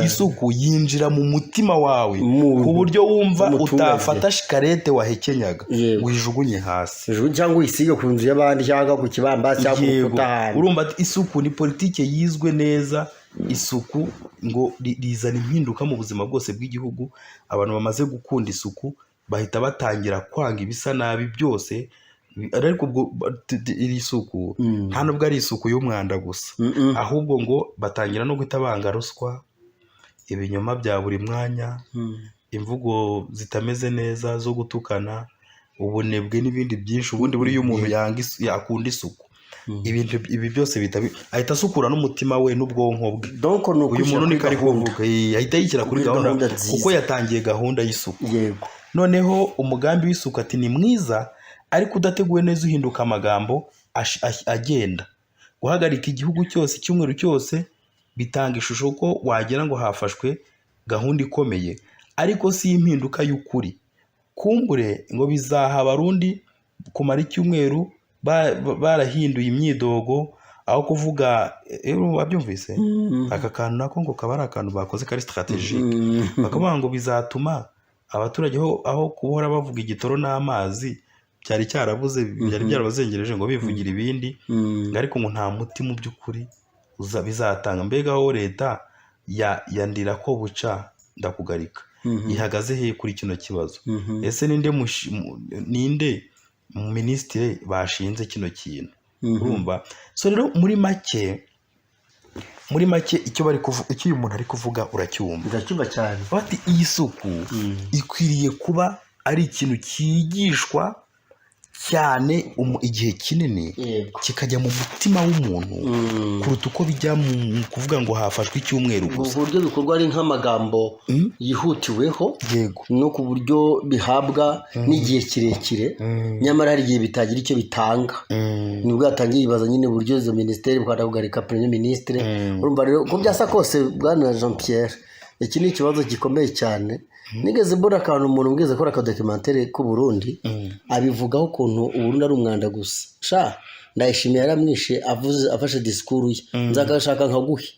Isuku yinjira mu mutima wawe ku buryo wumva utafata shikarete wahekenyaga wijugunye hasi, cyangwa uyisige ku nzu y'abandi cyangwa ku kibambasi cyangwa ku rukuta. Urumva isuku ni politike yizwe neza. Isuku ngo rizana impinduka mu buzima bwose bw'igihugu. Abantu bamaze gukunda isuku bahita batangira kwanga ibisa nabi byose. Ariko iri suku nta nubwo ari isuku y'umwanda gusa, ahubwo ngo batangira no guhita banga ruswa, ibinyoma bya buri mwanya, imvugo zitameze neza zo gutukana, ubunebwe n'ibindi byinshi. Ubundi buriya umuntu yakunda isuku, ibi byose ahita asukura n'umutima we n'ubwonko bwe. Uyu muntu niko ari kuvuga, ahita yishyira kuri gahunda kuko yatangiye gahunda y'isuku. Noneho umugambi w'isuku ati ni mwiza, ariko udateguwe neza uhinduka amagambo agenda. Guhagarika igihugu cyose icyumweru cyose bitanga ishusho ko wagira ngo hafashwe gahunda ikomeye, ariko si impinduka y'ukuri. Kumbure ngo bizaha Abarundi kumara icyumweru barahinduye imyidogo, aho kuvuga wabyumvise aka kantu nako ngo kaba ari akantu bakoze kari strategique. Bakavuga ngo bizatuma abaturage aho kuhora bavuga igitoro n'amazi cyari cyarabuze, byari byarabazengereje ngo bivugira ibindi, ariko ngo nta muti mu by'ukuri bizatanga. Mbega aho leta yandira ko buca ndakugarika ihagaze he kuri kino kibazo? Ese ninde minisitiri bashinze kino kintu? Urumva? So rero muri make icyo uyu muntu ari kuvuga uracyumva cyane. Bati iyi suku ikwiriye kuba ari ikintu cyigishwa cyane igihe kinini kikajya mu mutima w'umuntu kuruta uko bijya mu kuvuga ngo hafashwe icyumweru gusa. Uburyo bikorwa ari nk'amagambo yihutiweho no ku buryo bihabwa n'igihe kirekire nyamara hari igihe bitagira icyo bitanga. Nibwo yatangiye yibaza nyine uburyo izo minisiteri bwarabugarika premier ministre. Urumva rero ko byasa kose bwana Jean Pierre, iki ni ikibazo gikomeye cyane. Nigeze mbona akantu umuntu mbwiza akora akadocumentary ku Burundi abivugaho ukuntu Uburundi ari umwanda gusa. Sha ndayishimiye yaramwishe afashe discours ye nzagashaka nkaguhe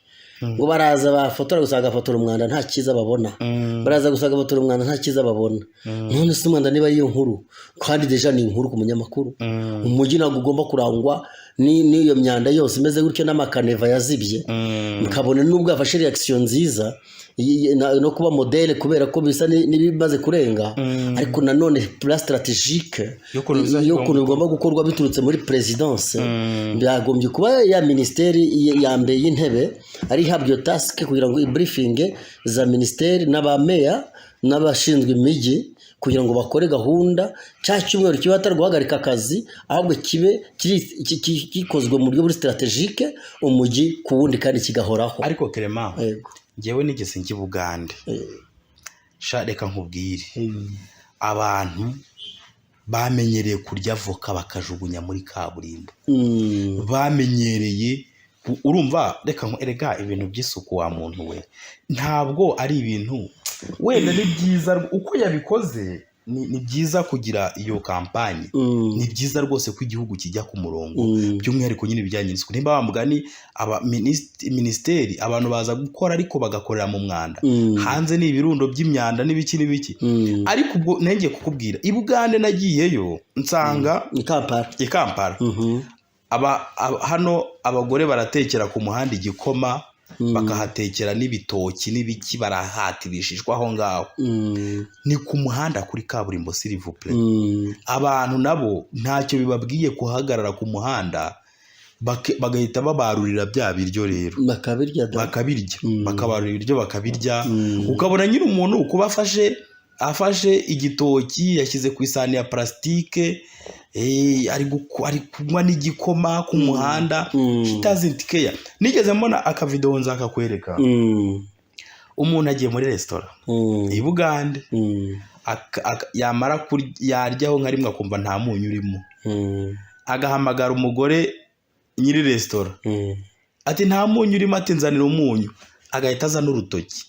ngo baraza bafotora gusa agafotora umwanda nta kiza babona, baraza gusa agafotora umwanda nta kiza babona. None se umwanda niba iyo nkuru kandi deja ni inkuru ku munyamakuru, umujyi ntabwo ugomba kurangwa n'iyo myanda yose imeze gutyo n'amakaneva yazibye, mukabona nubwo afashe reaction nziza no kuba modele kubera ko bisa n'ibimaze kurenga, ariko nanone plan stratégique yo kuntu bigomba gukorwa biturutse muri presidence. Byagombye kuba ya ministeri ya mbere y'intebe ari habyo task kugira ngo briefing za ministeri n'abameya n'abashinzwe imijyi kugira ngo bakore gahunda cya cyumweru kiba guhagarika akazi, ahubwo kibe gikozwe mu buryo buri stratégique umujyi ku wundi kandi kigahoraho. Ariko Clement, ngewe nigeze njye Bugande, sha reka nkubwire, abantu bamenyereye kurya voka bakajugunya muri kaburimbo, bamenyereye urumva. Reka ibintu by'isuku wa muntu we, ntabwo ari ibintu wenda ni byiza uko yabikoze. Ni byiza kugira iyo kampanye, ni byiza rwose ko igihugu kijya ku murongo, by'umwihariko nyine bijyanye n'isuku. Nimba bamugani ministeri abantu baza gukora ariko bagakorera mu mwanda, hanze ni ibirundo by'imyanda n'ibiki. Ariko ubwo nenge kukubwira i Bugande nagiyeyo nsanga i Kampala hano abagore baratekera ku muhanda igikoma, bakahatekera n'ibitoki n'ibiki, barahatibishishwa aho ngaho. Ni ku muhanda kuri kaburimbo s'il vous plaît. Abantu nabo ntacyo bibabwiye kuhagarara ku muhanda, bagahita babarurira bya biryo rero bakabirya, bakabarurira ibiryo bakabirya. Ukabona nyine umuntu kuba afashe igitoki yashyize ku isahani ya plastique, ari kunywa n'igikoma ku muhanda. She doesn't care. Nigeze mbona akavideo nzakakwereka, umuntu agiye muri restaurant i Bugande, yamara yaryaho nka rimwe akumva nta munyu urimo, agahamagara umugore nyiri restaurant ati nta munyu urimo, ati nzanira umunyu. Agahita azana urutoki,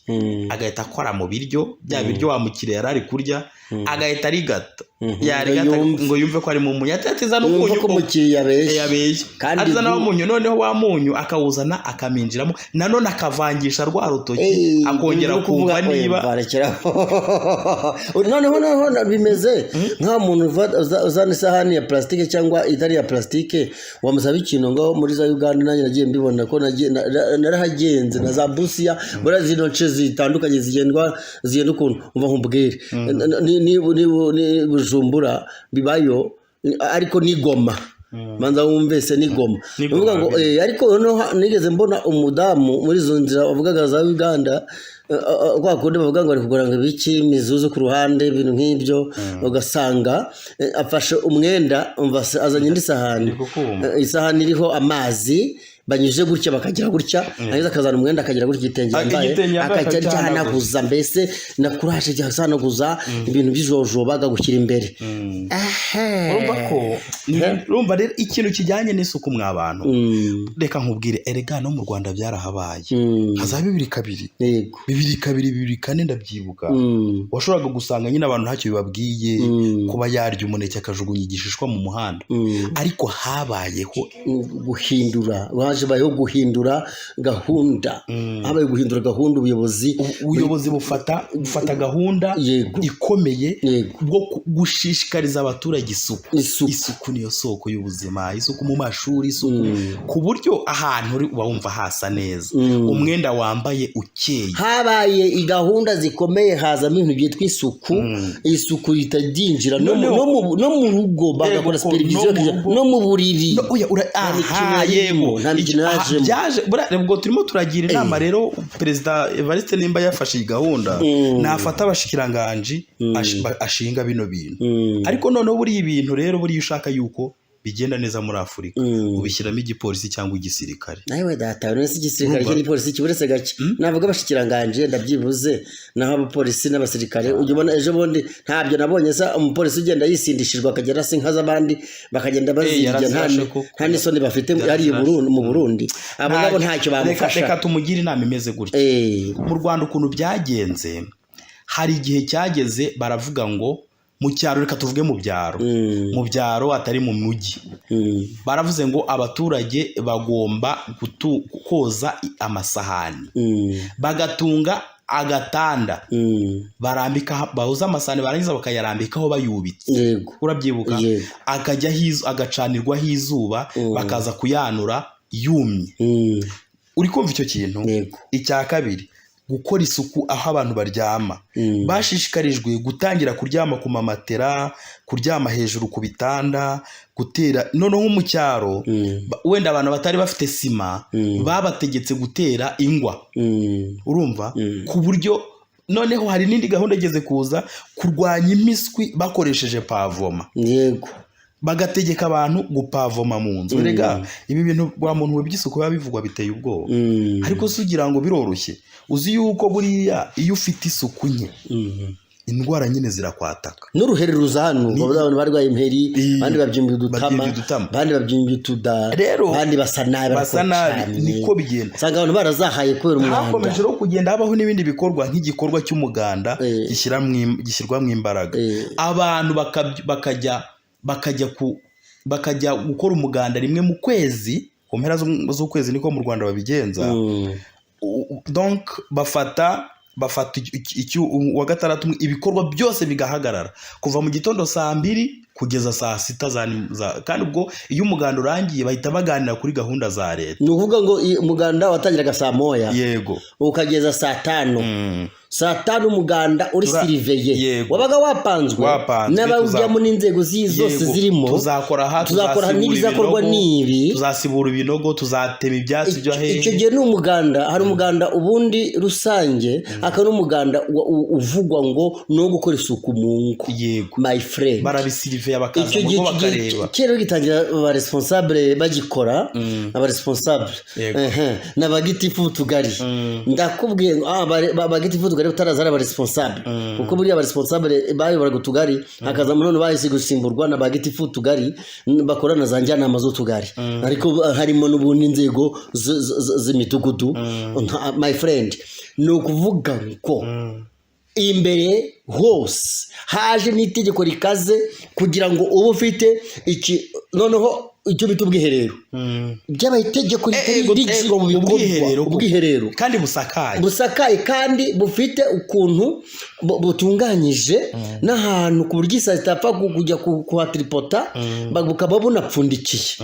agahita akora mu biryo, bya biryo wamukiriye yarari kurya, agahita arigata, yarigata ngo yumve ko ari mu munyu. Ati zana umunyu ko mukiriya yabeshye, kandi azana umunyu, noneho wa munyu akawuzana akaminjiramo, nanone akavangisha rwa rutoki, akongera kumva niba noneho bimeze nka muntu uzana isahani ya plastique cyangwa itari ya plastique, wamusaba ikintu ngaho muri za Uganda. Nanjye nagiye mbibona ko narahagenze na za Busia, bora zino nce zitandukanye zigenda ukuntu umva nkubwire ni Bujumbura bibayo, ariko ni Goma. Manza wumvese ni Goma. Uvuga ngo ariko no nigeze mbona umudamu muri zo nzira bavugaga za Uganda, kwa kundi bavuga ngo ari kugura ngo ibiki imizuzu ku ruhande ibintu nk'ibyo, ugasanga afashe umwenda azanye indi sahani, isahani iriho amazi banyuje gutya bakagira gutya, nahise akazana umwenda akagira gutya igitenge yambaye akajya cyanaguza, mbese na courage cyanaguza ibintu by'ijojoba bagushyira imbere. Urumva rero ikintu kijyanye n'isuku mw'abantu, reka nkubwire, erega no mu Rwanda byarahabaye, haza bibiri kabiri ndabyibuka. Washoboraga gusanga nyine abantu ntacyo bibabwiye kuba yarya umuneke akajugunya igishishwa mu muhanda, ariko habayeho guhindura gahunda, habaye guhindura gahunda. Ubuyobozi bufata gahunda ikomeye bwo gushishikariza abaturage isuku niyo soko y'ubuzima, isuku mu mashuri, isuku ku buryo ahantu uri uba wumva hasa neza, umwenda wambaye ukeye. Habaye gahunda zikomeye, hazamo ibintu byitwa isuku ritadinjira no mu rugo, bagakora supervision no mu buriri. Yego imikino yajemo byaje ubwo turimo turagira inama rero perezida Evariste nimba yafashe iyi gahunda nafata abashikiranganji ashinga bino bintu ariko noneho buri ibintu rero buri ushaka yuko bigenda neza muri Afurika ubishyiramo igipolisi cyangwa igisirikare nawe data uretse igisirikare cyangwa igipolisi kiburetse gake navuga abashikiranganje ndabyibuze naho abapolisi n'abasirikare ujye ubona ejo bundi ntabyo nabonye sa umupolisi ugenda yisindishijwe akagera se nka z'abandi bakagenda bazirya nta n'isoni bafite ari mu Burundi abo ngabo ntacyo bamufasha reka tumugire inama imeze gutya mu Rwanda ukuntu byagenze hari igihe cyageze baravuga ngo mu cyaro reka tuvuge mu byaro atari mu mujyi baravuze ngo abaturage bagomba koza amasahani bagatunga agatanda barambika bahuza amasahani barangiza bakayarambikaho bayubitse urabyibuka agacanirwaho izuba bakaza kuyanura yumye uri kumva icyo kintu icya kabiri gukora isuku aho abantu baryama bashishikarijwe gutangira kuryama ku mamatera kuryama hejuru ku bitanda gutera noneho mu cyaro wenda abantu batari bafite sima babategetse gutera ingwa urumva ku buryo noneho hari n'indi gahunda igeze kuza kurwanya imiswi bakoresheje pavoma bagategeka abantu gupavoma mu nzu rega ibi bintu bwa muntu we by'isuku biba bivugwa biteye ubwoba ariko se ugira ngo biroroshye uzi yuko buriya iyo ufite isuku nke indwara nyine zirakwataka n'uruheri ruza hano abantu barwaye imperi abandi babyimbiye udutama abandi babyimbiye utuda abandi basa nabi niko bigenda usanga abantu barazahaye kubera umwanda hakomeje rero kugenda habaho n'ibindi bikorwa nk'igikorwa cy'umuganda gishyirwamo imbaraga abantu bakajya gukora umuganda rimwe mu kwezi ku mpera z'ukwezi niko mu Rwanda babigenza donc bafata wa gatandatu ibikorwa byose bigahagarara kuva mu gitondo 2:00 kugeza 6:00 kandi ubwo iyo umuganda urangiye bahita baganira kuri gahunda za leta ni ukuvuga ngo umuganda watangiraga 1:00 yego ukageza 5:00 5:00 umuganda uri siriveye wabaga wapanzwe n'abawujyamo n'inzego zose zirimo tuzakora n'ibizakorwa n'ibi tuzasibura ibinogo tuzatema ibyatsi byo hehe icyo gihe ni umuganda hari umuganda ubundi rusange akaba n'umuganda uvugwa ngo no gukora isuku mu ngo my friend barabisiriveye bakaza mu ngo bakareba kero gitangira aba responsable bagikora aba responsable n'abagitifu tugari ndakubwiye abagitifu utarazara aba responsable kuko buriya aba responsable bayobora gutugari hakaza none bahise gusimburwa na bagitifu tugari bakorana za njyanama zo tugari ariko harimo n'ubundi inzego z'imitugudu my friend ni ukuvuga ko imbere hose haje n'itegeko rikaze kugira ngo ube ufite iki noneho icyo bita ubwiherero byabaye itegeko rigizwe mu bikorwa ubwiherero kandi busakaye kandi bufite ukuntu butunganyije n'ahantu ku buryo isa zitapfa kujya kuhatripota bukaba bunapfundikiye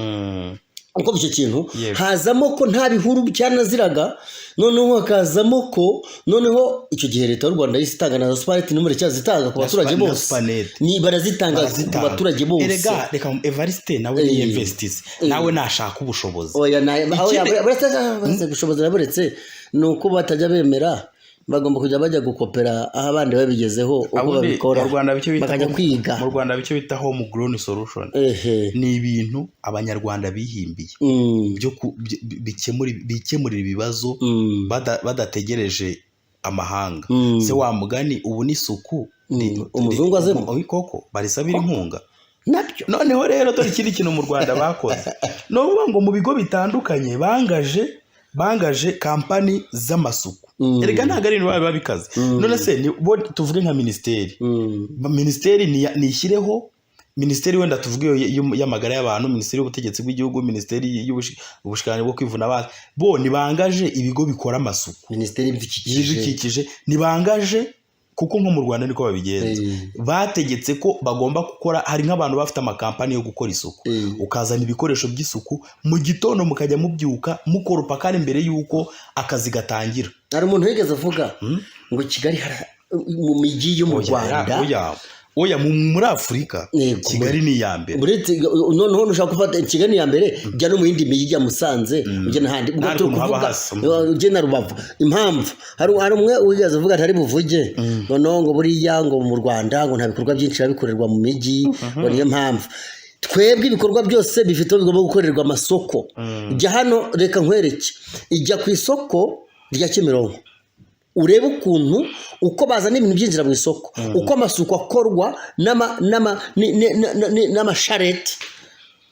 uko icyo kintu hazamo ko nta bihuru cyanaziraga noneho hakazamo ko noneho icyo gihe leta y'u Rwanda yisitanga na supanete n'umure cyazitanga ku baturage bose ni barazitanga ku baturage bose reka Evariste nawe ni investise nawe nashaka ubushobozi oya ubushobozi naburetse nuko batajya bemera bagomba kujya bajya gukopera aho abandi babigezeho uko babikora bakajya kwiga mu Rwanda bicyo bita home grown solution ni ibintu abanyarwanda bihimbiye byo bikemurira ibibazo badategereje amahanga se wa mugani ubu ni suku umuzungu azemo koko barisabira inkunga nabyo noneho rero dore ikindi kintu mu Rwanda bakoze no ngo mu bigo bitandukanye bangaje kampani z'amasuku erega ntago ari ibintu biba bikaze none se tuvuge nka minisiteri nishyireho minisiteri wenda tuvuge y'amagara y'abantu minisiteri y'ubutegetsi bw'igihugu minisiteri y'ubushikiranganje bwo kwivuna abantu bo nibangaje ibigo bikora amasuku minisiteri y'ibidukikije nibangaje kuko nko mu Rwanda niko babigenza bategetse ko bagomba gukora hari nk'abantu bafite amakampani yo gukora isuku ukazana ibikoresho by'isuku mu gitondo mukajya mubyuka mukoropa kandi mbere yuko akazi gatangira hari umuntu wigeze avuga ngo Kigali mu mijyi yo mu Rwanda oya muri Afurika Kigali ni iya mbere noneho nushaka gufata Kigali ya mbere ujya no mu yindi mijyi ya Musanze ujya n'ahandi ubwo turi kuvuga ujye na Rubavu impamvu hari umwe ugize uvuga atari buvuge noneho ngo buriya ngo mu Rwanda ngo nta bikorwa byinshi bikorerwa mu mijyi ngo niyo mpamvu twebwe ibikorwa byose bifite bigomba gukorerwa amasoko ujya hano reka nkwereke ijya ku isoko rya Kimironko urebe ukuntu uko bazana ibintu byinjira mu isoko uko amasuku akorwa n'amashareti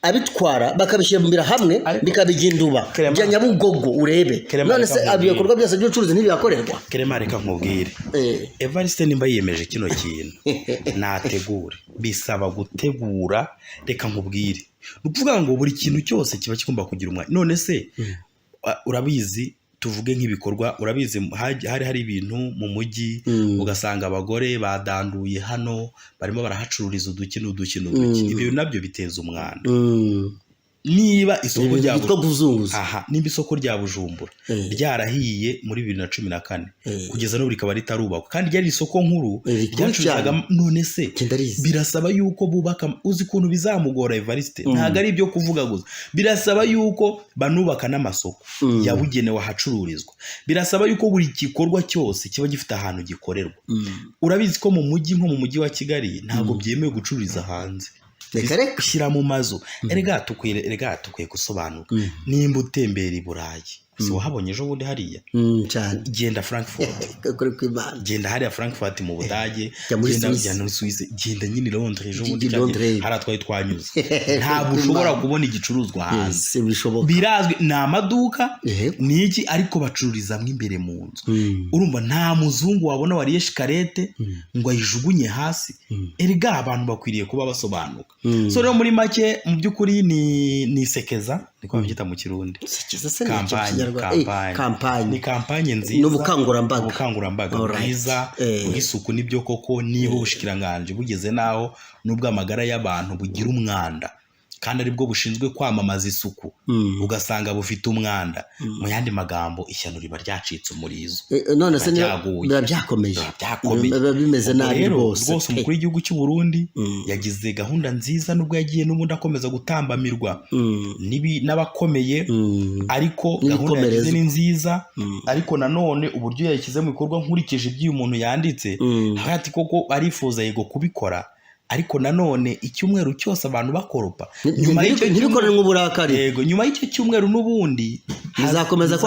abitwara bakabishyira mu hamwe bikabiginduba bya Nyabugogo urebe none se abikorwa byose by'ucuruzi ntibiyakorerwa Clement reka nkubwire Evariste nimba yiyemeje kino kintu nategure bisaba gutegura reka nkubwire ukuvuga ngo buri kintu cyose kiba kigomba kugira umwanya none se urabizi tuvuge nk'ibikorwa urabizi hari ibintu mu mujyi ugasanga abagore badanduye hano barimo barahacururiza uduki ibyo nabyo biteza umwanda niba isoko rya nimba isoko rya Bujumbura ryarahiye muri 2014 kugeza n'ubu rikaba ritarubakwa kandi ryari isoko nkuru ryacuruzaga none se birasaba yuko bubaka uzi kuntu bizamugora Evariste ntago ari ibyo kuvuga gusa birasaba yuko banubaka n'amasoko yabugenewe hacururizwa birasaba yuko buri gikorwa cyose kiba gifite ahantu gikorerwa urabizi ko mu mujyi nko mu mujyi wa Kigali ntago byemewe gucururiza hanze ushyira mu mazu erega tukwiye gusobanuka nimba utembera i Burayi si wahabonye ejo bundi hariya genda Frankfurt genda hariya Frankfurt mu Budage genda muri Suisse genda nyine Londres ejo bundi hariya twari twanyuze ntabwo ushobora kubona igicuruzwa hanze birazwi ni amaduka ni iki ariko bacururizamo imbere mu nzu urumva nta muzungu wabona wariye shikarete ngo ayijugunye hasi erega abantu bakwiriye kuba basobanuka so rero muri make mu by'ukuri ni sekeza niko babyita mu Kirundi kampanye nziza n'ubukangurambaga bwiza bw'isuku n'ibyo koko niba ubushikiranganje bugeze naho nubwo amagara y'abantu bugira umwanda kandi aribwo bushinzwe kwamamaza isuku ugasanga bufite umwanda mu yandi magambo ishyano riba ryacitse umurizo none se byakomeye bimeze nabi rwose umukuru w'igihugu cy'u Burundi yagize gahunda nziza nubwo yagiye n'ubundi akomeza gutambamirwa n'abakomeye ariko gahunda yagize ni nziza ariko nanone uburyo yayishyize mu bikorwa nkurikije ibyo uyu muntu yanditse hagati koko arifuza yego kubikora ariko nanone icyumweru cyose abantu bakoropa nyuma y'icyo cyumweru n'ubundi bizakomeza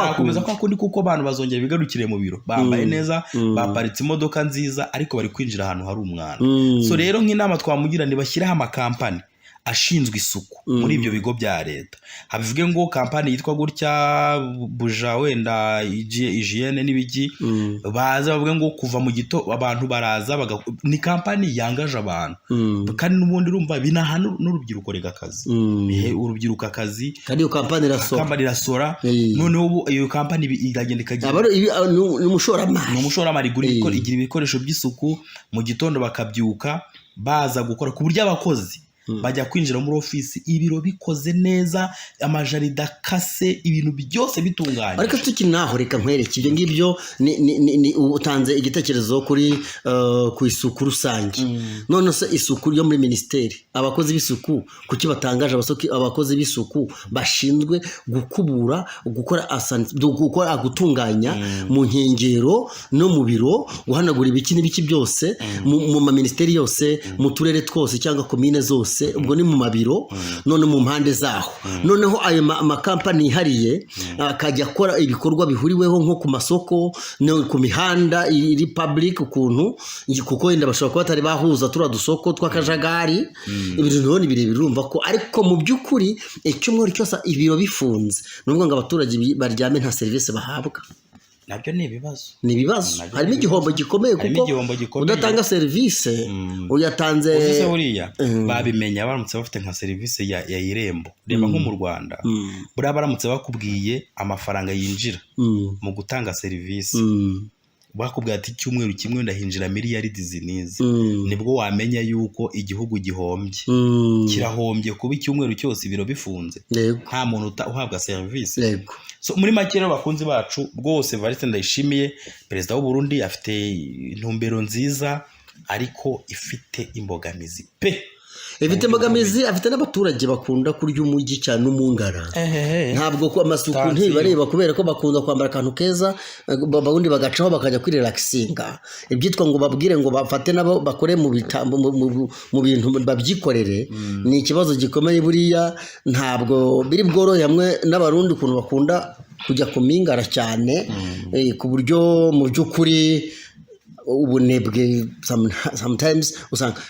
kwa kundi kuko abantu bazongera bigarukire mu biro bambaye neza baparitse imodoka nziza ariko bari kwinjira ahantu hari umwanda so rero nk'inama twamugira ntibashyiraho amakampani ashinzwe isuku muri ibyo bigo bya leta habivuge ngo kampani yitwa gutya buja wenda hygiene n'ibiki baza bavuge ngo kuva mu gito abantu baraza ni kampani yangaje abantu kandi n'ubundi urumva binahana n'urubyiruko rega akazi urubyiruko akazi kandi iyo kampani irasora noneho iyo kampani iragenda ikagira n'umushoramari igira ibikoresho by'isuku mu gitondo bakabyuka baza gukora ku buryo abakozi bajya kwinjira muri ofisi ibiro bikoze neza amajarida akase ibintu byose bitunganye ariko tukiri naho reka nkwereke ibyo ngibyo utanze igitekerezo ku isuku rusange none se isuku yo muri ministeri abakozi b'isuku kuki batangaje abakozi b'isuku bashinzwe gukubura gukora gutunganya mu nkengero no mu biro guhanagura ibiki n'ibiki byose mu maministeri yose mu turere twose cyangwa komine zose ubwo ni mu mabiro none mu mpande zaho noneho ayo makampani yihariye akajya akora ibikorwa bihuriweho nko ku masoko no ku mihanda iri public ukuntu kuko wenda bashobora kuba batari bahuza turiya dusoko tw'akajagari ibintu none birumva ko ariko mu by'ukuri icyumweru cyose ibiro bifunze nubwo ngo abaturage baryame nta serivisi bahabwa nabyo ni ibibazo harimo igihombo gikomeye kuko udatanga serivisi uyatanze uzise buriya babimenya baramutse bafite nka serivisi ya irembo reba nko mu Rwanda buriya baramutse bakubwiye amafaranga yinjira mu gutanga serivisi bakubwira ati icyumweru kimwe ndahinjira miliyaridi zinizi nibwo wamenya yuko igihugu gihombye kirahombye kuba icyumweru cyose ibiro bifunze nta muntu uhabwa serivisi so muri make rero bakunzi bacu rwose Evariste Ndayishimiye perezida w'u Burundi afite intumbero nziza ariko ifite imbogamizi pe. Ifite imbogamizi, afite n'abaturage bakunda kurya umujyi cyane n'umungara. Ntabwo ko amasuku ntibareba kubera ko bakunda kwambara akantu keza, babundi bagacaho bakajya kwirelaxinga. Ibyitwa ngo babwire ngo bafate nabo bakore mu bintu babyikorere, ni ikibazo gikomeye buriya. Ntabwo biri bworohe hamwe n'abarundi ukuntu bakunda kujya kumingara cyane, ku buryo mu by'ukuri ubunebwe sometimes usanga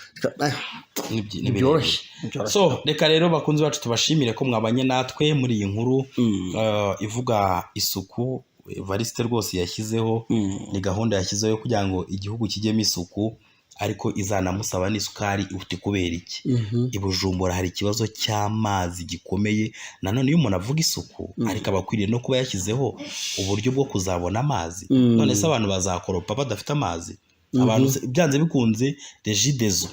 ntibyoroshye. So reka rero bakunzi bacu tubashimire ko mwabanye natwe muri iyi nkuru ivuga isuku. Evariste rwose yashyizeho, ni gahunda yashyizeho kugira ngo igihugu kijyemo isuku, ariko izanamusaba n'isukari. Uti kubera iki? I Bujumbura hari ikibazo cy'amazi gikomeye. Nanone iyo umuntu avuga isuku ariko aba akwiriye no kuba yashyizeho uburyo bwo kuzabona amazi. None se abantu bazakoropa badafite amazi? Abantu byanze bikunze Regideso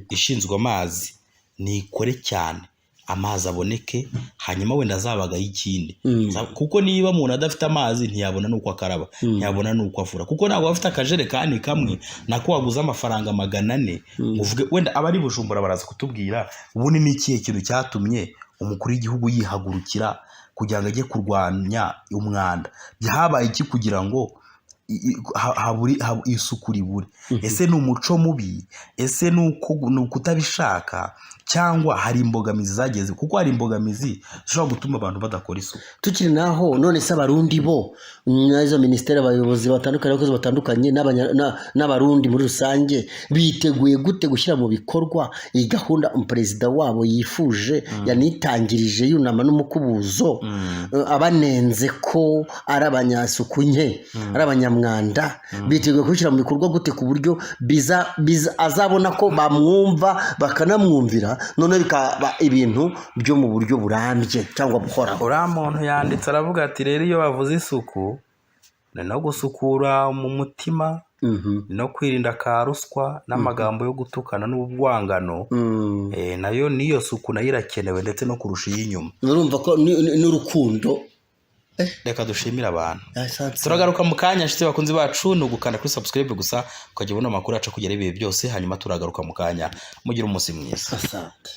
ishinzwe amazi nikore cyane amazi aboneke, hanyuma wenda azabagaho ikindi. Kuko niba umuntu adafite amazi ntiyabona nuko akaraba, ntiyabona nuko afura. Kuko ntabwo afite akajerekani kamwe nako waguze amafaranga 400 uvuge wenda abari Bujumbura baraza kutubwira ubundi ni ikihe kintu cyatumye umukuru w'igihugu yihagurukira kugira ngo ajye kurwanya umwanda. Byabaye iki kugira ngo isuku ribure? Ese ni umuco mubi? Ese ni ukutabishaka? Cyangwa hari imbogamizi zageze? Kuko hari imbogamizi zishobora gutuma abantu badakora isuku. Tukiri naho, none se abarundi bo n'izo ministeri, abayobozi batandukanye, abakozi batandukanye n'abarundi muri rusange biteguye gute gushyira mu bikorwa iyi gahunda perezida wabo yifuje, yanitangirije yunama n'umukubuzo, abanenze ko ari abanyasuku nke, ari abanyamwanda? Biteguye gushyira mu bikorwa gute ku buryo azabona ko bamwumva bakanamwumvira, none bikaba ibintu byo mu buryo burambye cyangwa buhoraho? Uriya muntu yanditse aravuga ati rero iyo bavuze isuku ni no gusukura mu mutima, no kwirinda ka ruswa n'amagambo yo gutukana n'ubwangano. Nayo niyo suku nayo irakenewe ndetse no kurusha iy'inyuma. Urumva ko n'urukundo. Reka dushimire abantu. Turagaruka mu kanya nshuti bakunzi bacu, ni ugukanda kuri subscribe gusa ukajya ubona amakuru yacu kugera ibihe byose, hanyuma turagaruka mu kanya. Mugire umunsi mwiza. Asante.